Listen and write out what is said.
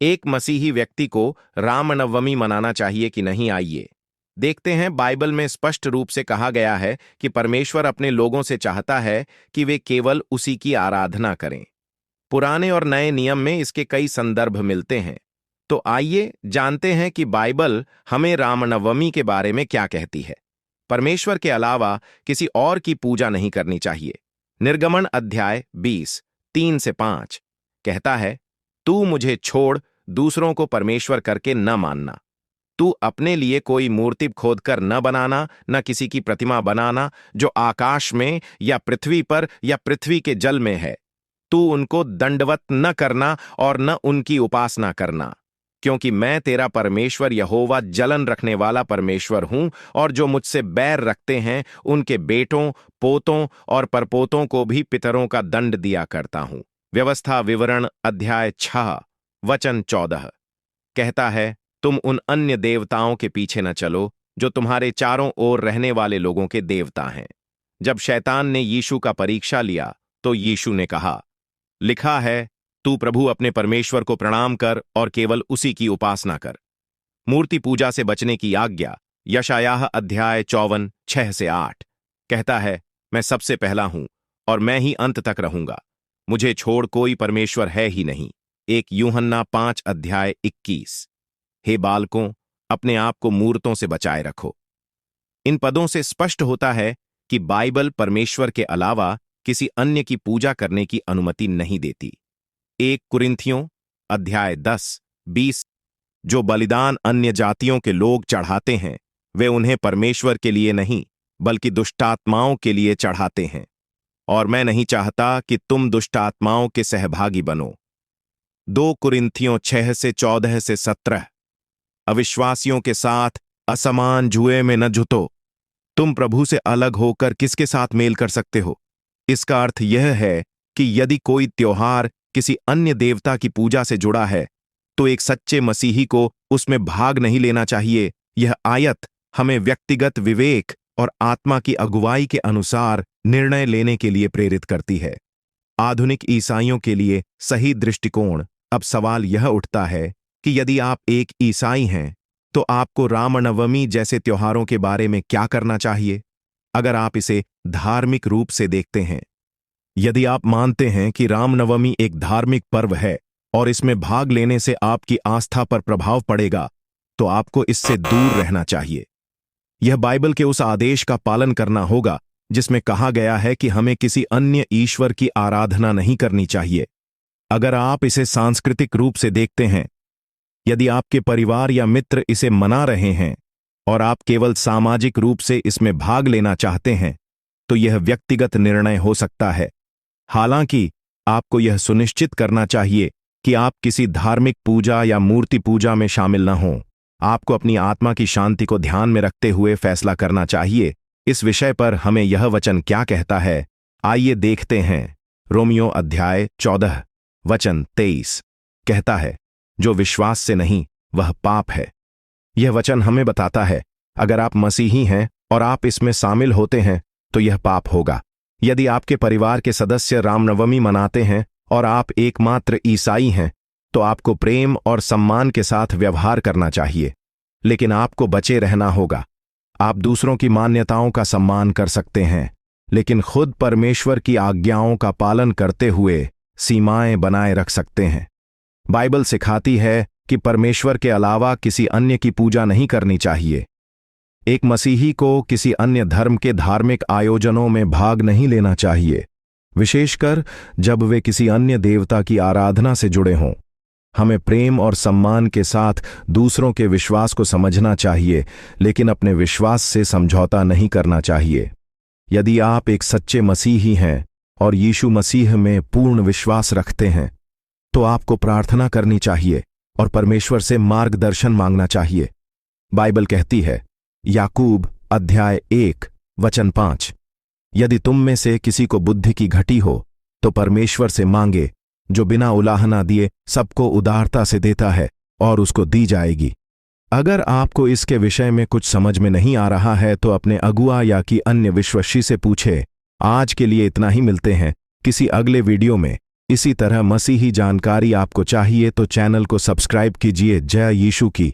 एक मसीही व्यक्ति को रामनवमी मनाना चाहिए कि नहीं, आइए देखते हैं। बाइबल में स्पष्ट रूप से कहा गया है कि परमेश्वर अपने लोगों से चाहता है कि वे केवल उसी की आराधना करें। पुराने और नए नियम में इसके कई संदर्भ मिलते हैं। तो आइए जानते हैं कि बाइबल हमें रामनवमी के बारे में क्या कहती है। परमेश्वर के अलावा किसी और की पूजा नहीं करनी चाहिए। निर्गमन अध्याय 20, 3 से 5 कहता है, तू मुझे छोड़ दूसरों को परमेश्वर करके न मानना। तू अपने लिए कोई मूर्ति खोदकर न बनाना, न किसी की प्रतिमा बनाना जो आकाश में या पृथ्वी पर या पृथ्वी के जल में है। तू उनको दंडवत न करना और न उनकी उपासना करना, क्योंकि मैं तेरा परमेश्वर यहोवा जलन रखने वाला परमेश्वर हूं, और जो मुझसे बैर रखते हैं उनके बेटों, पोतों और परपोतों को भी पितरों का दंड दिया करता हूं। व्यवस्था विवरण अध्याय 6 वचन 14 कहता है, तुम उन अन्य देवताओं के पीछे न चलो जो तुम्हारे चारों ओर रहने वाले लोगों के देवता हैं। जब शैतान ने यीशु का परीक्षा लिया तो यीशु ने कहा, लिखा है, तू प्रभु अपने परमेश्वर को प्रणाम कर और केवल उसी की उपासना कर। मूर्ति पूजा से बचने की आज्ञा यशायाह अध्याय 54, 6 से 8 कहता है, मैं सबसे पहला हूं और मैं ही अंत तक रहूंगा। मुझे छोड़ कोई परमेश्वर है ही नहीं। 1 यूहन्ना 5 अध्याय 21। हे बालकों, अपने आप को मूर्तों से बचाए रखो। इन पदों से स्पष्ट होता है कि बाइबल परमेश्वर के अलावा किसी अन्य की पूजा करने की अनुमति नहीं देती। 1 कुरिन्थियों अध्याय 10, 20 जो बलिदान अन्य जातियों के लोग चढ़ाते हैं, वे उन्हें परमेश्वर के लिए नहीं बल्कि दुष्टात्माओं के लिए चढ़ाते हैं, और मैं नहीं चाहता कि तुम दुष्टात्माओं के सहभागी बनो। 2 कुरिन्थियों 6 से 14 से 17 अविश्वासियों के साथ असमान जुए में न जुटो। तुम प्रभु से अलग होकर किसके साथ मेल कर सकते हो? इसका अर्थ यह है कि यदि कोई त्योहार किसी अन्य देवता की पूजा से जुड़ा है तो एक सच्चे मसीही को उसमें भाग नहीं लेना चाहिए। यह आयत हमें व्यक्तिगत विवेक और आत्मा की अगुवाई के अनुसार निर्णय लेने के लिए प्रेरित करती है। आधुनिक ईसाइयों के लिए सही दृष्टिकोण। अब सवाल यह उठता है कि यदि आप एक ईसाई हैं तो आपको रामनवमी जैसे त्योहारों के बारे में क्या करना चाहिए? अगर आप इसे धार्मिक रूप से देखते हैं, यदि आप मानते हैं कि रामनवमी एक धार्मिक पर्व है और इसमें भाग लेने से आपकी आस्था पर प्रभाव पड़ेगा, तो आपको इससे दूर रहना चाहिए। यह बाइबल के उस आदेश का पालन करना होगा जिसमें कहा गया है कि हमें किसी अन्य ईश्वर की आराधना नहीं करनी चाहिए। अगर आप इसे सांस्कृतिक रूप से देखते हैं, यदि आपके परिवार या मित्र इसे मना रहे हैं और आप केवल सामाजिक रूप से इसमें भाग लेना चाहते हैं, तो यह व्यक्तिगत निर्णय हो सकता है। हालांकि आपको यह सुनिश्चित करना चाहिए कि आप किसी धार्मिक पूजा या मूर्ति पूजा में शामिल न हों। आपको अपनी आत्मा की शांति को ध्यान में रखते हुए फैसला करना चाहिए। इस विषय पर हमें यह वचन क्या कहता है, आइए देखते हैं। रोमियो अध्याय 14 वचन 23 कहता है, जो विश्वास से नहीं वह पाप है। यह वचन हमें बताता है, अगर आप मसीही हैं और आप इसमें शामिल होते हैं तो यह पाप होगा। यदि आपके परिवार के सदस्य रामनवमी मनाते हैं और आप एकमात्र ईसाई हैं, तो आपको प्रेम और सम्मान के साथ व्यवहार करना चाहिए, लेकिन आपको बचे रहना होगा। आप दूसरों की मान्यताओं का सम्मान कर सकते हैं, लेकिन खुद परमेश्वर की आज्ञाओं का पालन करते हुए सीमाएं बनाए रख सकते हैं। बाइबल सिखाती है कि परमेश्वर के अलावा किसी अन्य की पूजा नहीं करनी चाहिए। एक मसीही को किसी अन्य धर्म के धार्मिक आयोजनों में भाग नहीं लेना चाहिए, विशेषकर जब वे किसी अन्य देवता की आराधना से जुड़े हों। हमें प्रेम और सम्मान के साथ दूसरों के विश्वास को समझना चाहिए, लेकिन अपने विश्वास से समझौता नहीं करना चाहिए। यदि आप एक सच्चे मसीही हैं और यीशु मसीह में पूर्ण विश्वास रखते हैं, तो आपको प्रार्थना करनी चाहिए और परमेश्वर से मार्गदर्शन मांगना चाहिए। बाइबल कहती है, याकूब अध्याय 1 वचन 5, यदि तुम में से किसी को बुद्धि की घटी हो तो परमेश्वर से मांगे, जो बिना उलाहना दिए सबको उदारता से देता है, और उसको दी जाएगी। अगर आपको इसके विषय में कुछ समझ में नहीं आ रहा है तो अपने अगुआ या कि अन्य विश्वासी से पूछे। आज के लिए इतना ही, मिलते हैं किसी अगले वीडियो में। इसी तरह मसीही जानकारी आपको चाहिए तो चैनल को सब्सक्राइब कीजिए। जय यीशु की।